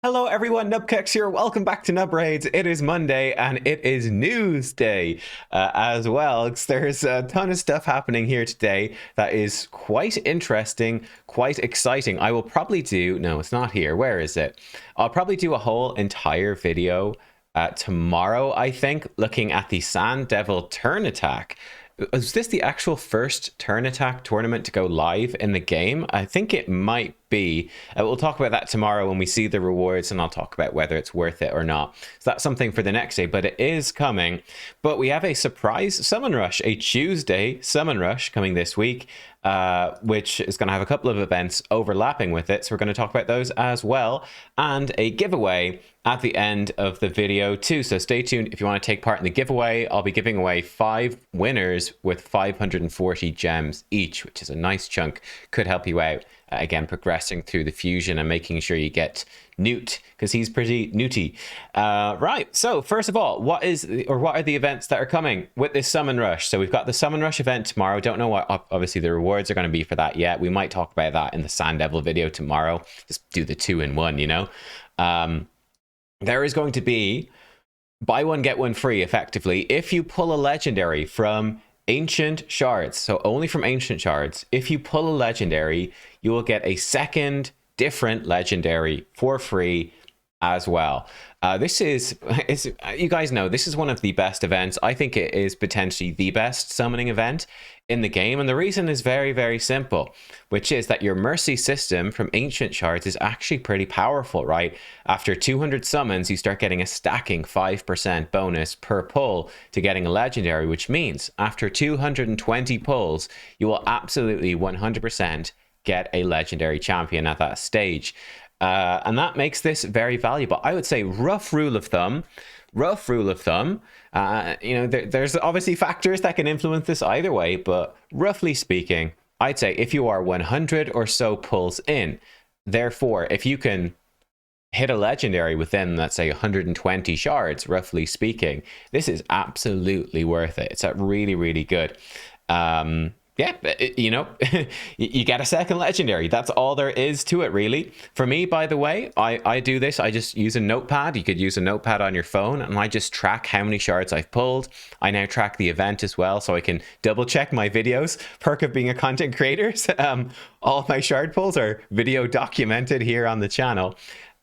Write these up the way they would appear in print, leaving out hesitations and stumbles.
Hello everyone, nubkeks here. Welcome back to Nub Raids. It is Monday and it is news day as well. There's a ton of stuff happening here today that is quite interesting, quite exciting. I will probably do, no, it's not here. Where is it? I'll probably do a whole entire video tomorrow, I think, looking at the Sand Devil turn attack. Is this the actual first turn attack tournament to go live in the game? I think it might be. We'll talk about that tomorrow when we see the rewards, and I'll talk about whether it's worth it or not. So that's something for the next day, but it is coming. But we have a surprise summon rush, a Tuesday summon rush coming this week, which is going to have a couple of events overlapping with it. So we're going to talk about those as well, and a giveaway at the end of the video too. So stay tuned if you want to take part in the giveaway. I'll be giving away 5 winners with 540 gems each, which is a nice chunk. Could help you out. Again, progressing through the fusion and making sure you get Newt, because he's pretty newty. Right, so first of all, what are the events that are coming with this summon rush? So we've got the summon rush event tomorrow. Don't know what obviously the rewards are going to be for that yet. We might talk about that in the Sand Devil video tomorrow. Just do the 2-in-1, you know. There is going to be buy one get one free effectively if you pull a legendary from ancient shards. So only from ancient shards. If you pull a legendary, you will get a second different legendary for free as well. This is you guys know, this is one of the best events. I think it is potentially the best summoning event in the game, and the reason is very, very simple, which is that your mercy system from ancient shards is actually pretty powerful, right? After 200 summons, you start getting a stacking 5% bonus per pull to getting a legendary, which means after 220 pulls, you will absolutely 100% get a legendary champion at that stage. And that makes this very valuable. I would say rough rule of thumb, you know, there's obviously factors that can influence this either way, but roughly speaking, I'd say if you are 100 or so pulls in, therefore, if you can hit a legendary within, let's say, 120 shards, roughly speaking, this is absolutely worth it. It's really, really good. Yeah, you know, you get a second legendary. That's all there is to it, really. For me, by the way, I do this. I just use a notepad. You could use a notepad on your phone, and I just track how many shards I've pulled. I now track the event as well, so I can double check my videos. Perk of being a content creator. All of my shard pulls are video documented here on the channel.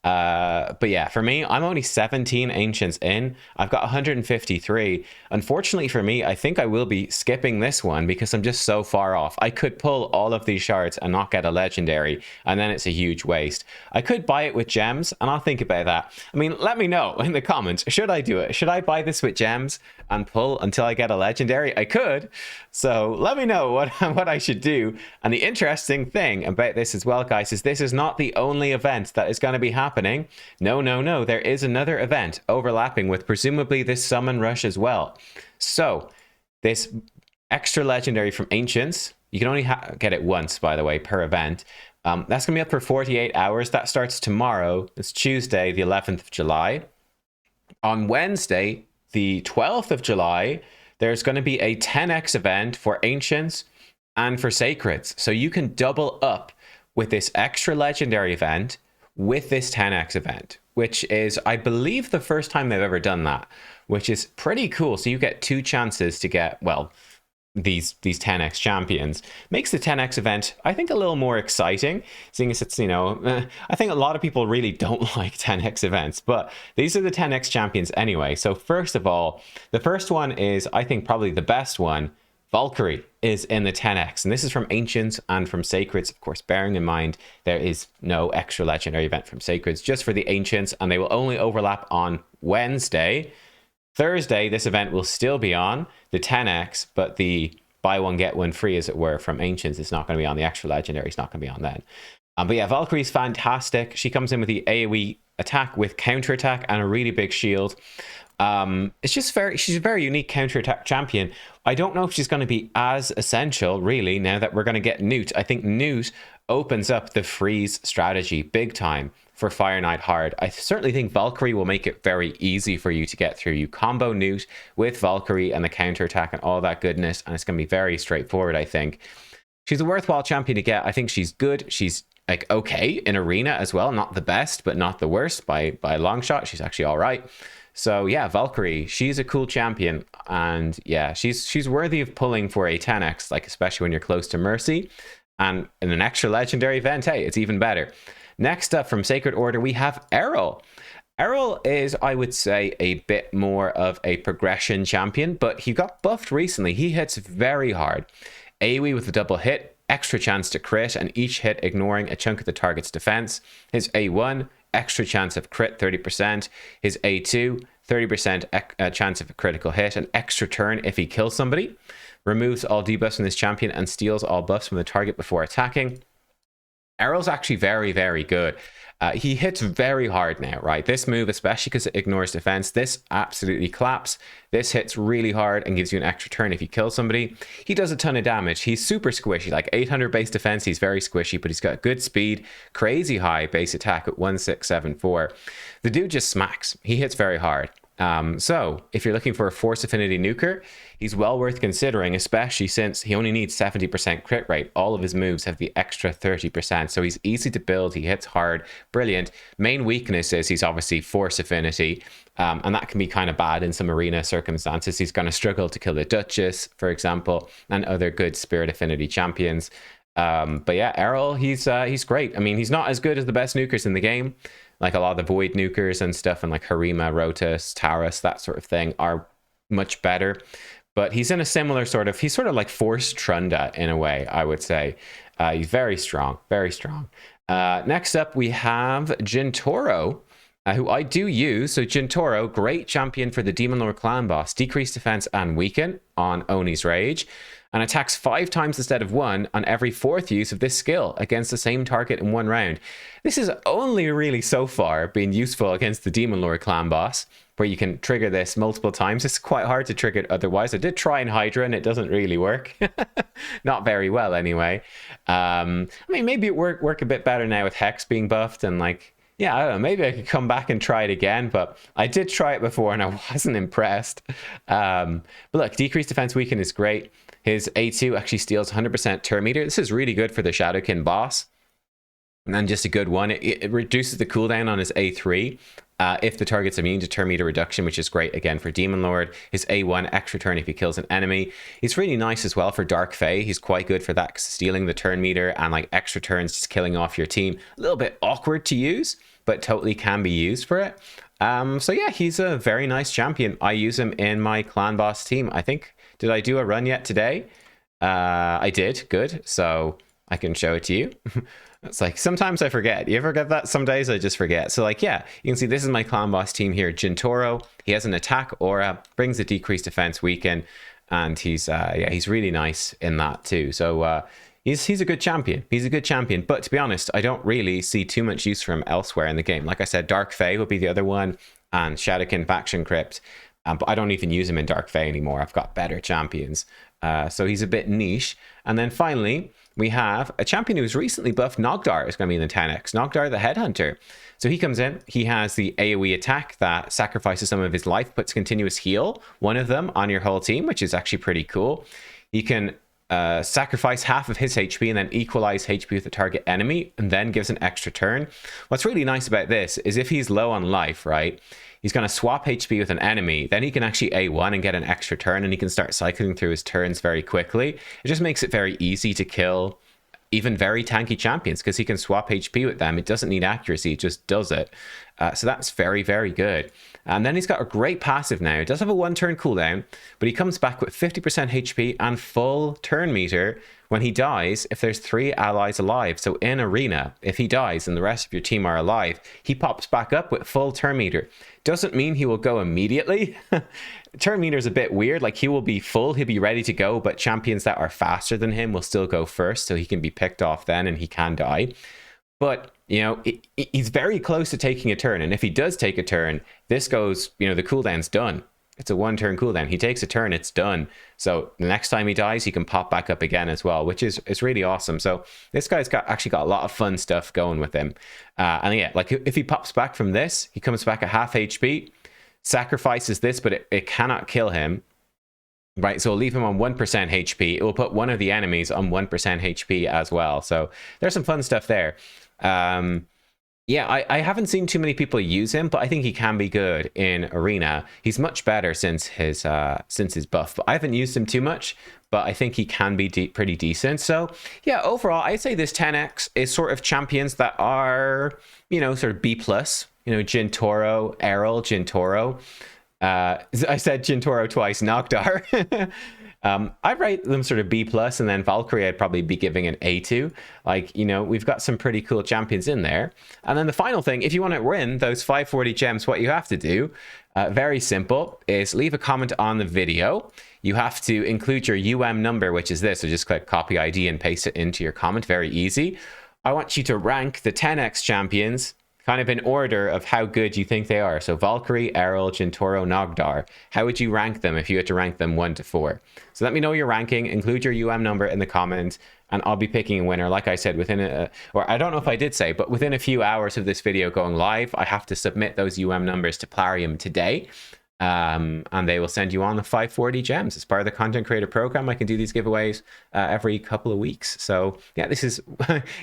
But yeah, for me, I'm only 17 ancients in. I've got 153. Unfortunately for me, I think I will be skipping this one because I'm just so far off. I could pull all of these shards and not get a legendary, and then it's a huge waste. I could buy it with gems, and I'll think about that. I mean, let me know in the comments. Should I do it? Should I buy this with gems and pull until I get a legendary? I could. So let me know what I should do. And the interesting thing about this as well, guys, is this is not the only event that is going to be happening. No. There is another event overlapping with presumably this summon rush as well. So this extra legendary from Ancients, you can only get it once, by the way, per event. That's going to be up for 48 hours. That starts tomorrow. It's Tuesday, the 11th of July. On Wednesday, the 12th of July, there's going to be a 10x event for Ancients and for Sacreds. So you can double up with this extra legendary event with this 10x event, which is, I believe, the first time they've ever done that, which is pretty cool. So you get 2 chances to get, well, these 10x champions. Makes the 10x event, I think, a little more exciting, seeing as it's, you know, I think a lot of people really don't like 10x events, but these are the 10x champions anyway. So first of all, the first one is, I think, probably the best one. Valkyrie is in the 10x, and this is from Ancients and from Sacreds, of course, bearing in mind there is no extra legendary event from Sacreds, just for the Ancients, and they will only overlap on Wednesday. Thursday, this event will still be on the 10x, but the buy one get one free, as it were, from Ancients is not going to be on. The extra legendary is not going to be on then. But yeah, Valkyrie's fantastic. She comes in with the AoE attack with counter attack and a really big shield. It's just she's a very unique counter-attack champion. I don't know if she's going to be as essential, really, now that we're going to get Newt. I think Newt opens up the freeze strategy big time for Fire Knight hard. I certainly think Valkyrie will make it very easy for you to get through. You combo Newt with Valkyrie and the counter-attack and all that goodness, and it's going to be very straightforward, I think. She's a worthwhile champion to get. I think she's good. She's like okay in arena as well. Not the best, but not the worst by a long shot. She's actually all right. So yeah, Valkyrie, she's a cool champion, and yeah, she's worthy of pulling for a 10x, like especially when you're close to Mercy, and in an extra legendary event, hey, it's even better. Next up from Sacred Order, we have Errol. Errol is, I would say, a bit more of a progression champion, but he got buffed recently. He hits very hard. AoE with a double hit, extra chance to crit, and each hit ignoring a chunk of the target's defense. His A1, extra chance of crit, 30%. His A2, 30% chance of a critical hit, an extra turn if he kills somebody. Removes all debuffs from this champion and steals all buffs from the target before attacking. Errol's actually very, very good. He hits very hard now, right? This move, especially because it ignores defense, this absolutely claps. This hits really hard and gives you an extra turn if you kill somebody. He does a ton of damage. He's super squishy, like 800 base defense. He's very squishy, but he's got good speed, crazy high base attack at 1674. The dude just smacks. He hits very hard. So if you're looking for a Force Affinity nuker, he's well worth considering, especially since he only needs 70% crit rate. All of his moves have the extra 30%, so he's easy to build. He hits hard, brilliant. Main weakness is he's obviously Force Affinity, and that can be kind of bad in some arena circumstances. He's going to struggle to kill the Duchess, for example, and other good Spirit Affinity champions. But yeah, Errol, he's great. I mean, he's not as good as the best nukers in the game. Like a lot of the Void nukers and stuff, and like Harima, Rotus, Taurus, that sort of thing are much better. But he's in a similar he's sort of like Force Trunda in a way, I would say. He's very strong, very strong. Next up, we have Gintoro, who I do use. So Gintoro, great champion for the Demon Lord clan boss. Decrease defense and weaken on Oni's Rage. And attacks 5 times instead of 1 on every 4th use of this skill against the same target in 1 round. This is only really so far been useful against the Demon Lord clan boss, where you can trigger this multiple times. It's quite hard to trigger it otherwise. I did try in Hydra and it doesn't really work. Not very well anyway. I mean, maybe it work a bit better now with Hex being buffed and like, yeah, I don't know, maybe I could come back and try it again, but I did try it before and I wasn't impressed. But look, decreased defense weaken is great. His A2 actually steals 100% turn meter. This is really good for the Shadowkin boss. And then just a good one. It reduces the cooldown on his A3 if the target's immune to turn meter reduction, which is great, again, for Demon Lord. His A1, extra turn if he kills an enemy. He's really nice as well for Dark Fae. He's quite good for that, stealing the turn meter and like extra turns, just killing off your team. A little bit awkward to use, but totally can be used for it. So yeah, he's a very nice champion. I use him in my clan boss team. I think, did I do a run yet today? I did, good. So I can show it to you. It's like, sometimes I forget. You ever get that? Some days I just forget. So like, yeah, you can see this is my clan boss team here. Gintoro, he has an attack aura, brings a decreased defense weaken, and he's really nice in that too. So he's a good champion. He's a good champion. But to be honest, I don't really see too much use for him elsewhere in the game. Like I said, Dark Fae would be the other one, and Shadowkin Faction Crypt. But I don't even use him in Dark Fae anymore. I've got better champions. So he's a bit niche. And then finally, we have a champion who's recently buffed. Noctar is going to be in the 10x. Noctar the Headhunter. So he comes in. He has the AoE attack that sacrifices some of his life, puts continuous heal, one of them, on your whole team, which is actually pretty cool. He can sacrifice half of his HP and then equalize HP with the target enemy, and then gives an extra turn. What's really nice about this is if he's low on life, right, he's going to swap HP with an enemy, then he can actually A1 and get an extra turn, and he can start cycling through his turns very quickly. It just makes it very easy to kill even very tanky champions because he can swap HP with them. It doesn't need accuracy, it just does it. So that's very, very good. And then he's got a great passive now. It does have a 1-turn cooldown, but he comes back with 50% HP and full turn meter when he dies if there's 3 allies alive. So in arena, if he dies and the rest of your team are alive, he pops back up with full turn meter. Doesn't mean he will go immediately. Turn meter is a bit weird. Like, he will be full, he'll be ready to go, but champions that are faster than him will still go first, so he can be picked off then and he can die. But, you know, he's very close to taking a turn. And if he does take a turn, this goes, you know, the cooldown's done. It's a 1-turn cooldown. He takes a turn, it's done. So the next time he dies, he can pop back up again as well, which is really awesome. So this guy's actually got a lot of fun stuff going with him. And yeah, like if he pops back from this, he comes back at half HP, sacrifices this, but it cannot kill him. right? So we'll leave him on 1% HP. It will put one of the enemies on 1% HP as well. So there's some fun stuff there. Yeah, I haven't seen too many people use him, but I think he can be good in Arena. He's much better since his buff, but I haven't used him too much, but I think he can be pretty decent. So yeah, overall, I'd say this 10x is sort of champions that are, you know, sort of B+, you know, Gintoro, Errol, Gintoro. I said Gintoro twice, Noctar. I'd rate them sort of B+, and then Valkyrie I'd probably be giving an A to. Like, you know, we've got some pretty cool champions in there. And then the final thing, if you want to win those 540 gems, what you have to do, very simple, is leave a comment on the video. You have to include your number, which is this. So just click copy ID and paste it into your comment. Very easy. I want you to rank the 10x champions kind of in order of how good you think they are. So Valkyrie, Errol, Gintoro, Noctar. How would you rank them if you had to rank them 1 to 4? So let me know your ranking, include your number in the comments, and I'll be picking a winner. Like I said, within or I don't know if I did say, but within a few hours of this video going live, I have to submit those numbers to Plarium today. And they will send you on the 540 gems as part of the content creator program. I can do these giveaways every couple of weeks. So yeah, this is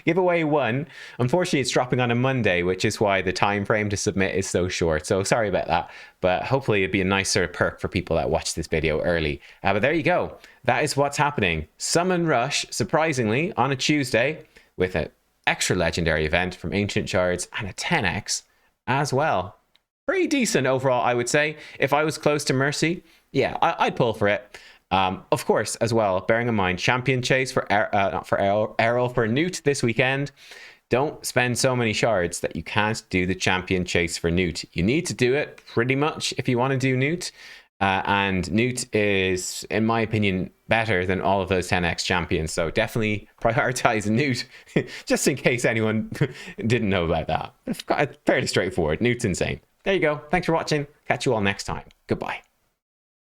giveaway 1. Unfortunately, it's dropping on a Monday, which is why the time frame to submit is so short. So sorry about that, but hopefully it'd be a nice sort of perk for people that watch this video early. But there you go. That is what's happening. Summon Rush, surprisingly, on a Tuesday with an extra legendary event from Ancient Shards and a 10x as well. Pretty decent overall, I would say. If I was close to Mercy, yeah, I'd pull for it. Of course, as well, bearing in mind, champion chase for Errol for Newt this weekend. Don't spend so many shards that you can't do the champion chase for Newt. You need to do it pretty much if you want to do Newt. And Newt is, in my opinion, better than all of those 10x champions. So definitely prioritize Newt, just in case anyone didn't know about that. It's fairly straightforward. Newt's insane. There you go. Thanks for watching. Catch you all next time. Goodbye.